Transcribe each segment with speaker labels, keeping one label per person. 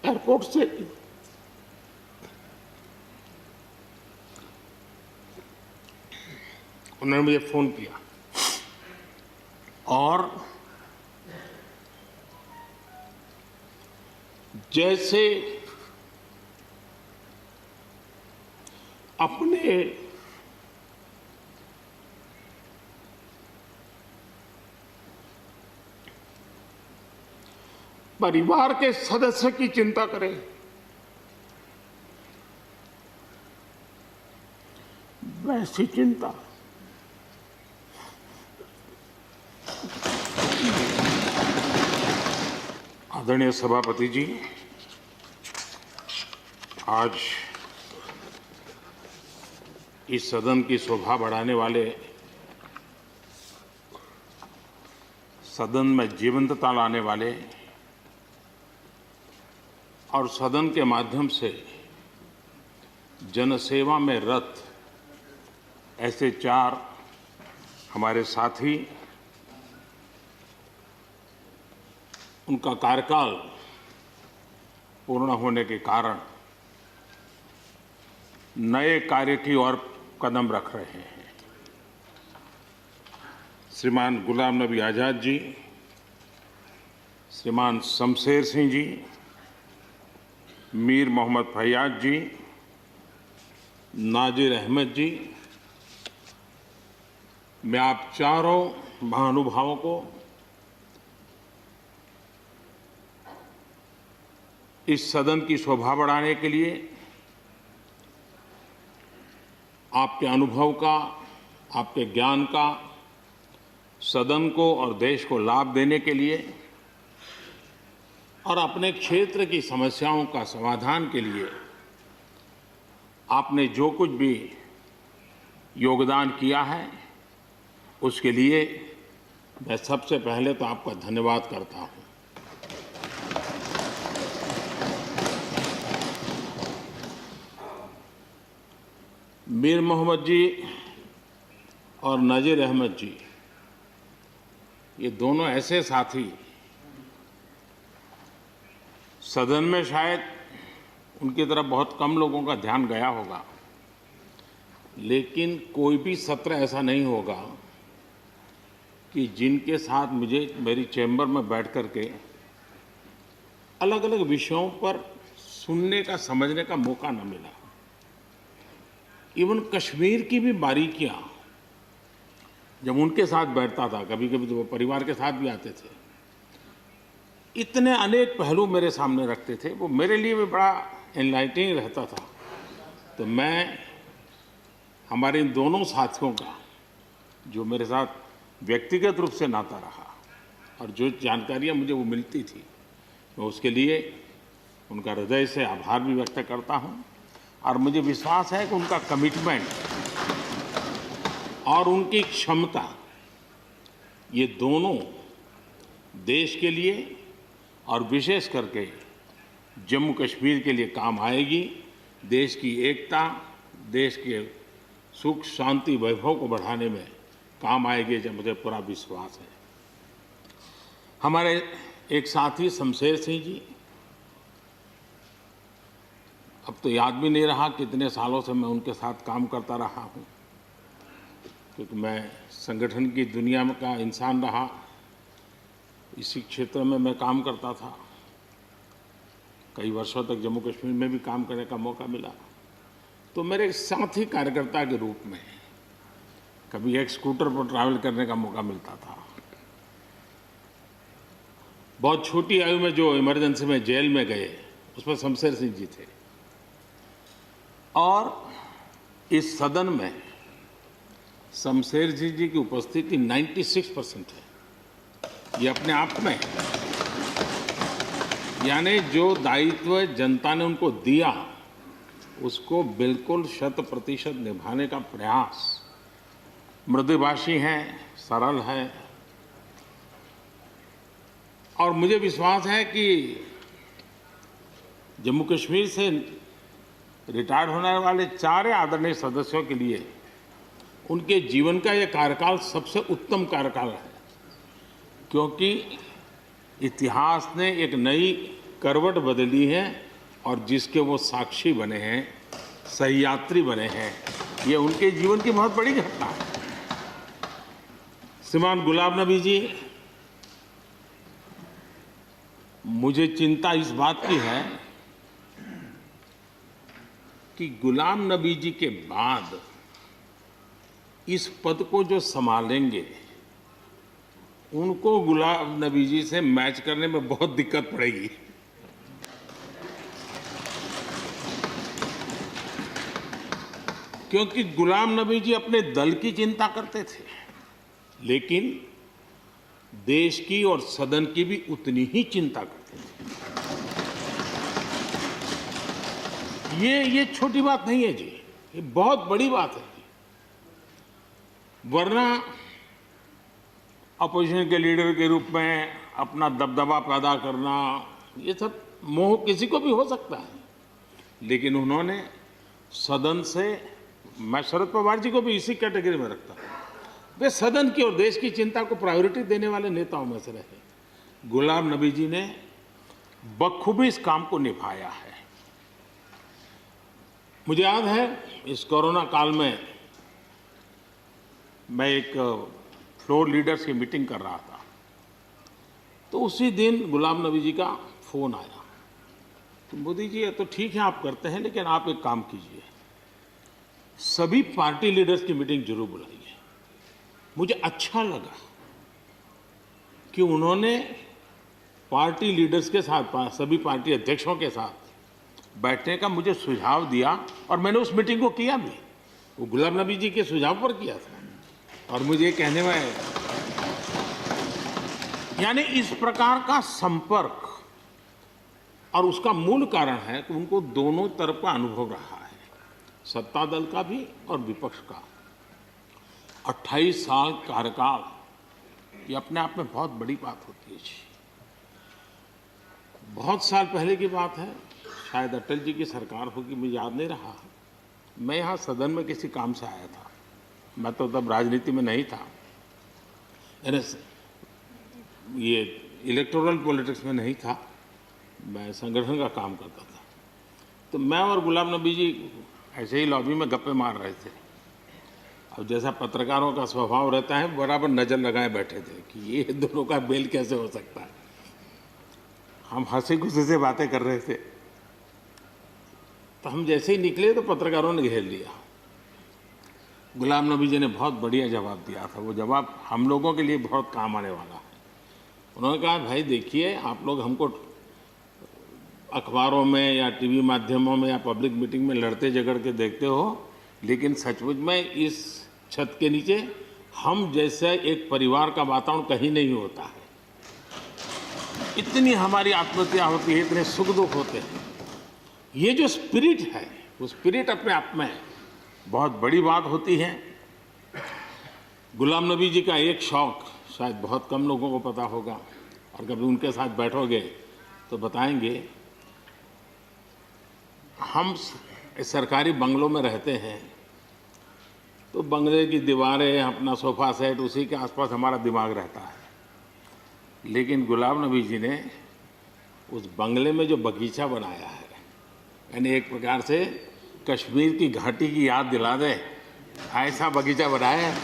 Speaker 1: Airport से उन्होंने मुझे फोन किया और जैसे अपने परिवार के सदस्य की चिंता करें, वैसी चिंता आदरणीय सभापति जी, आज इस सदन की शोभा बढ़ाने वाले, सदन में जीवंतता लाने वाले और सदन के माध्यम से जनसेवा में रत ऐसे 4 हमारे साथी, उनका कार्यकाल पूर्ण होने के कारण नए कार्य की ओर कदम रख रहे हैं। श्रीमान गुलाम नबी आज़ाद जी, श्रीमान शमशेर सिंह जी, मीर मोहम्मद फैयाज जी, नाजिर अहमद जी, मैं आप चारों महानुभावों को इस सदन की शोभा बढ़ाने के लिए, आपके अनुभव का, आपके ज्ञान का सदन को और देश को लाभ देने के लिए और अपने क्षेत्र की समस्याओं का समाधान के लिए आपने जो कुछ भी योगदान किया है, उसके लिए मैं सबसे पहले तो आपका धन्यवाद करता हूं। मीर मोहम्मद जी और नाजिर अहमद जी, ये दोनों ऐसे साथी, सदन में शायद उनकी तरफ बहुत कम लोगों का ध्यान गया होगा, लेकिन कोई भी सत्र ऐसा नहीं होगा कि जिनके साथ मुझे मेरी चैम्बर में बैठ कर के अलग अलग विषयों पर सुनने का, समझने का मौका न मिला। इवन कश्मीर की भी बारीकियां जब उनके साथ बैठता था, कभी कभी तो वो परिवार के साथ भी आते थे, इतने अनेक पहलू मेरे सामने रखते थे, वो मेरे लिए भी बड़ा एनलाइटनिंग रहता था। तो मैं हमारे इन दोनों साथियों का, जो मेरे साथ व्यक्तिगत रूप से नाता रहा और जो जानकारियां मुझे वो मिलती थी, मैं उसके लिए उनका हृदय से आभार भी व्यक्त करता हूं। और मुझे विश्वास है कि उनका कमिटमेंट और उनकी क्षमता, ये दोनों देश के लिए और विशेष करके जम्मू कश्मीर के लिए काम आएगी। देश की एकता, देश के सुख शांति वैभव को बढ़ाने में काम आएगी, जब मुझे पूरा विश्वास है। हमारे एक साथी शमशेर सिंह जी, अब तो याद भी नहीं रहा कितने सालों से मैं उनके साथ काम करता रहा हूं, क्योंकि मैं संगठन की दुनिया में का इंसान रहा, इसी क्षेत्र में मैं काम करता था। कई वर्षों तक जम्मू कश्मीर में भी काम करने का मौका मिला। तो मेरे साथी कार्यकर्ता के रूप में कभी एक स्कूटर पर ट्रैवल करने का मौका मिलता था। बहुत छोटी आयु में जो इमरजेंसी में जेल में गए, उसमें शमशेर सिंह जी थे। और इस सदन में शमशेर सिंह जी की उपस्थिति 96% है। ये अपने आप में, यानी जो दायित्व जनता ने उनको दिया, उसको बिल्कुल 100% निभाने का प्रयास। मृदुभाषी हैं, सरल है, और मुझे विश्वास है कि जम्मू कश्मीर से रिटायर्ड होने वाले 4 आदरणीय सदस्यों के लिए उनके जीवन का यह कार्यकाल सबसे उत्तम कार्यकाल है, क्योंकि इतिहास ने एक नई करवट बदली है और जिसके वो साक्षी बने हैं, सहयात्री बने हैं, ये उनके जीवन की बहुत बड़ी घटना है। श्रीमान गुलाम नबी जी, मुझे चिंता इस बात की है कि गुलाम नबी जी के बाद इस पद को जो संभालेंगे उनको गुलाम नबी जी से मैच करने में बहुत दिक्कत पड़ेगी। क्योंकि गुलाम नबी जी अपने दल की चिंता करते थे, लेकिन देश की और सदन की भी उतनी ही चिंता करते थे। ये छोटी बात नहीं है जी, ये बहुत बड़ी बात है जी। वरना अपोजिशन के लीडर के रूप में अपना दबदबा पैदा करना, ये सब मोह किसी को भी हो सकता है, लेकिन उन्होंने सदन से, मैं शरद पवार जी को भी इसी कैटेगरी में रखता हूं, वे सदन की और देश की चिंता को प्रायोरिटी देने वाले नेताओं में से रहे। गुलाम नबी जी ने बखूबी इस काम को निभाया है। मुझे याद है इस कोरोना काल में मैं एक फ्लोर लीडर्स की मीटिंग कर रहा था, तो उसी दिन गुलाम नबी जी का फोन आया। तो मोदी जी, तो ठीक है आप करते हैं, लेकिन आप एक काम कीजिए, सभी पार्टी लीडर्स की मीटिंग जरूर बुलाइए। मुझे अच्छा लगा कि उन्होंने पार्टी लीडर्स के साथ, सभी पार्टी अध्यक्षों के साथ बैठने का मुझे सुझाव दिया, और मैंने उस मीटिंग को किया भी। वो गुलाम नबी जी के सुझाव पर किया था, और मुझे कहने में, यानी इस प्रकार का संपर्क, और उसका मूल कारण है कि उनको दोनों तरफ का अनुभव रहा है, सत्ता दल का भी और विपक्ष का। 28 साल कार्यकाल, ये अपने आप में बहुत बड़ी बात होती है जी। बहुत साल पहले की बात है, शायद अटल जी की सरकार होगी, मुझे याद नहीं रहा। मैं यहाँ सदन में किसी काम से आया था, मैं तो तब राजनीति में नहीं था, ये इलेक्टोरल पॉलिटिक्स में नहीं था, मैं संगठन का काम करता था। तो मैं और गुलाम नबी जी ऐसे ही लॉबी में गप्पे मार रहे थे, और जैसा पत्रकारों का स्वभाव रहता है, बराबर नज़र लगाए बैठे थे कि ये दोनों का मेल कैसे हो सकता है। हम हंसी खुशी से बातें कर रहे थे, तो हम जैसे ही निकले तो पत्रकारों ने घेर लिया। गुलाम नबी जी ने बहुत बढ़िया जवाब दिया था, वो जवाब हम लोगों के लिए बहुत काम आने वाला है। उन्होंने कहा, भाई देखिए, आप लोग हमको अखबारों में या टीवी माध्यमों में या पब्लिक मीटिंग में लड़ते झगड़ के देखते हो, लेकिन सचमुच में इस छत के नीचे हम जैसे एक परिवार का वातावरण कहीं नहीं होता है। इतनी हमारी आत्महत्या होती है, इतने सुख दुख होते हैं। ये जो स्पिरिट है, वो स्पिरिट अपने आप में बहुत बड़ी बात होती है। गुलाम नबी जी का एक शौक शायद बहुत कम लोगों को पता होगा, और कभी उनके साथ बैठोगे तो बताएंगे। हम सरकारी बंगलों में रहते हैं, तो बंगले की दीवारें, अपना सोफा सेट, उसी के आसपास हमारा दिमाग रहता है। लेकिन गुलाम नबी जी ने उस बंगले में जो बगीचा बनाया है, यानी एक प्रकार से कश्मीर की घाटी की याद दिला दे, ऐसा बगीचा बनाया है।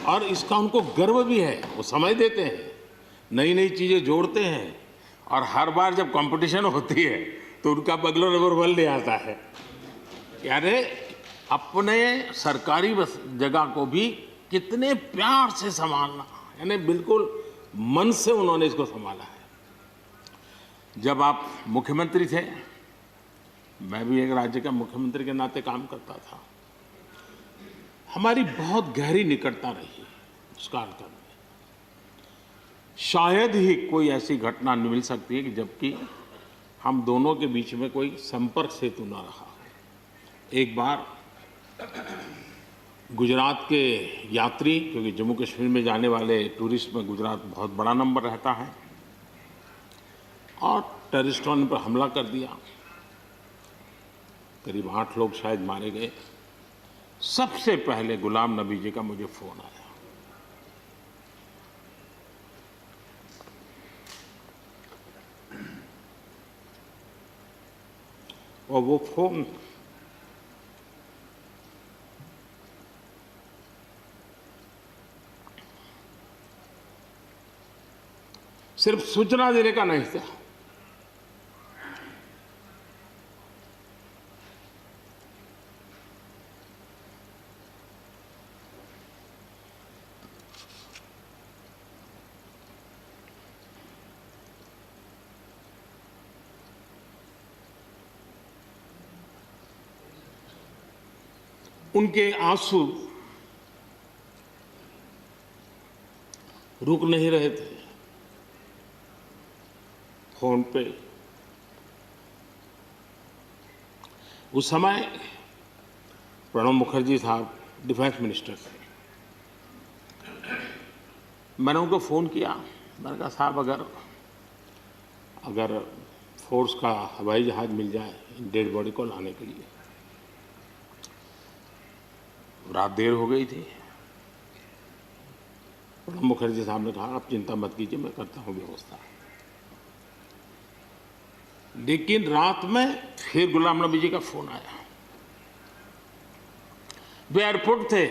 Speaker 1: और इसका उनको गर्व भी है, वो समय देते हैं, नई नई चीज़ें जोड़ते हैं, और हर बार जब कंपटीशन होती है तो उनका बंगलो नंबर 1 ले आता है। यानी अपने सरकारी जगह को भी कितने प्यार से संभालना, यानी बिल्कुल मन से उन्होंने इसको संभाला है। जब आप मुख्यमंत्री थे, मैं भी एक राज्य का मुख्यमंत्री के नाते काम करता था, हमारी बहुत गहरी निकटता रही उस कार्यकाल में। शायद ही कोई ऐसी घटना मिल सकती है कि जबकि हम दोनों के बीच में कोई संपर्क सेतु न रहा। एक बार गुजरात के यात्री, क्योंकि जम्मू कश्मीर में जाने वाले टूरिस्ट में गुजरात बहुत बड़ा नंबर रहता है, और टेररिस्टों ने पर हमला कर दिया, करीब 8 लोग शायद मारे गए। सबसे पहले गुलाम नबी जी का मुझे फोन आया। और वो फोन सिर्फ सूचना देने का नहीं था, उनके आंसू रुक नहीं रहे थे। फोन पे उस समय प्रणब मुखर्जी साहब डिफेंस मिनिस्टर थे। मैंने उनको फ़ोन किया, मैंने कहा साहब अगर फोर्स का हवाई जहाज़ मिल जाए डेड बॉडी को लाने के लिए। रात देर हो गई थी। प्रणब मुखर्जी साहब ने कहा आप चिंता मत कीजिए, मैं करता हूँ व्यवस्था। लेकिन रात में फिर गुलाम नबी जी का फोन आया। वे एयरपोर्ट थे।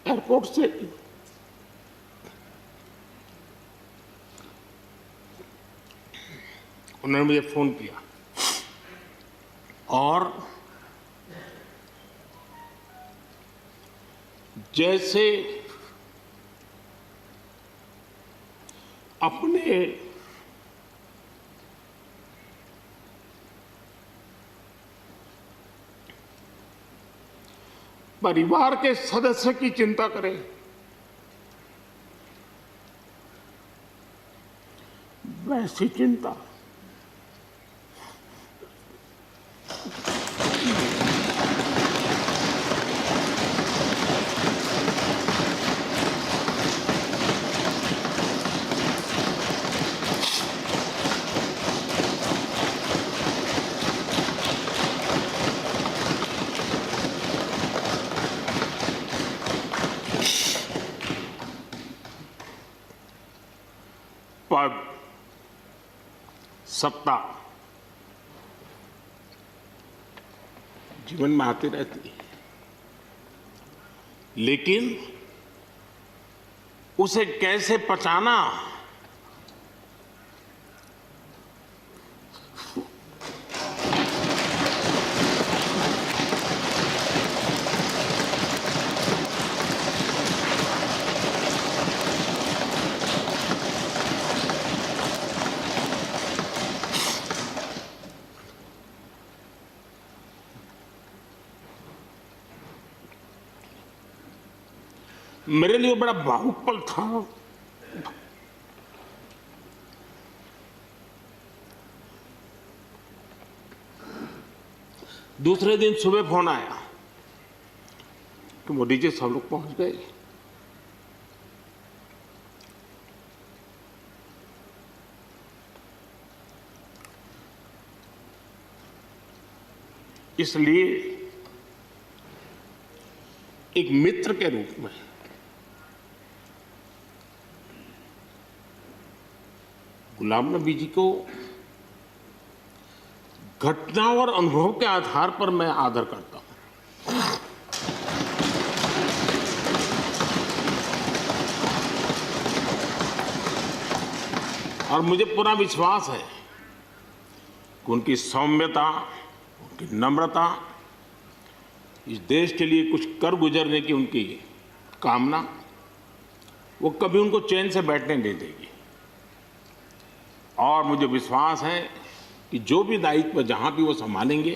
Speaker 1: एयरपोर्ट से उन्होंने मुझे फोन किया और जैसे अपने परिवार के सदस्य की चिंता करें, वैसी चिंता पद, सत्ता जीवन में आती रहती है, लेकिन उसे कैसे पचाना, मेरे लिए बड़ा भावुक पल था। दूसरे दिन सुबह फोन आया कि मोदी जी सब लोग पहुंच गए। इसलिए एक मित्र के रूप में गुलाम नबी जी को घटना और अनुभव के आधार पर मैं आदर करता हूं। और मुझे पूरा विश्वास है कि उनकी सौम्यता, उनकी नम्रता, इस देश के लिए कुछ कर गुजरने की उनकी कामना, वो कभी उनको चैन से बैठने नहीं देगी। और मुझे विश्वास है कि जो भी दायित्व जहां भी वो संभालेंगे,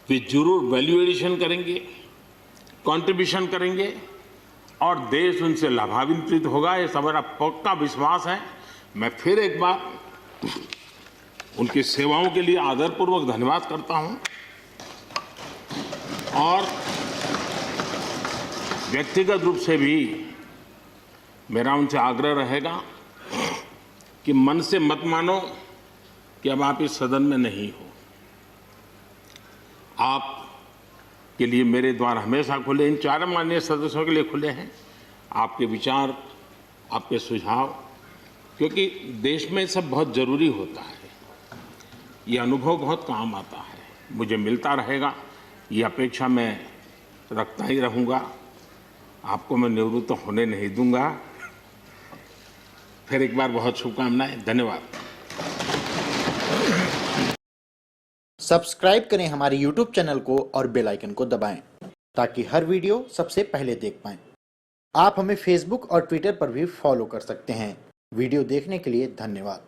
Speaker 1: वे जरूर वैल्यू एडिशन करेंगे, कंट्रीब्यूशन करेंगे और देश उनसे लाभान्वित होगा। ये सब मेरा पक्का विश्वास है। मैं फिर एक बार उनकी सेवाओं के लिए आदरपूर्वक धन्यवाद करता हूं और व्यक्तिगत रूप से भी मेरा उनसे आग्रह रहेगा कि मन से मत मानो कि अब आप इस सदन में नहीं हो। आप के लिए मेरे द्वार हमेशा खुले, इन 4 माननीय सदस्यों के लिए खुले हैं। आपके विचार, आपके सुझाव, क्योंकि देश में सब बहुत ज़रूरी होता है। ये अनुभव बहुत काम आता है, मुझे मिलता रहेगा, ये अपेक्षा मैं रखता ही रहूँगा। आपको मैं निवृत्त होने नहीं दूंगा। फिर एक बार बहुत शुभकामनाएं, धन्यवाद।
Speaker 2: सब्सक्राइब करें हमारे YouTube चैनल को और बेल आइकन को दबाएं ताकि हर वीडियो सबसे पहले देख पाएं। आप हमें Facebook और Twitter पर भी फॉलो कर सकते हैं। वीडियो देखने के लिए धन्यवाद।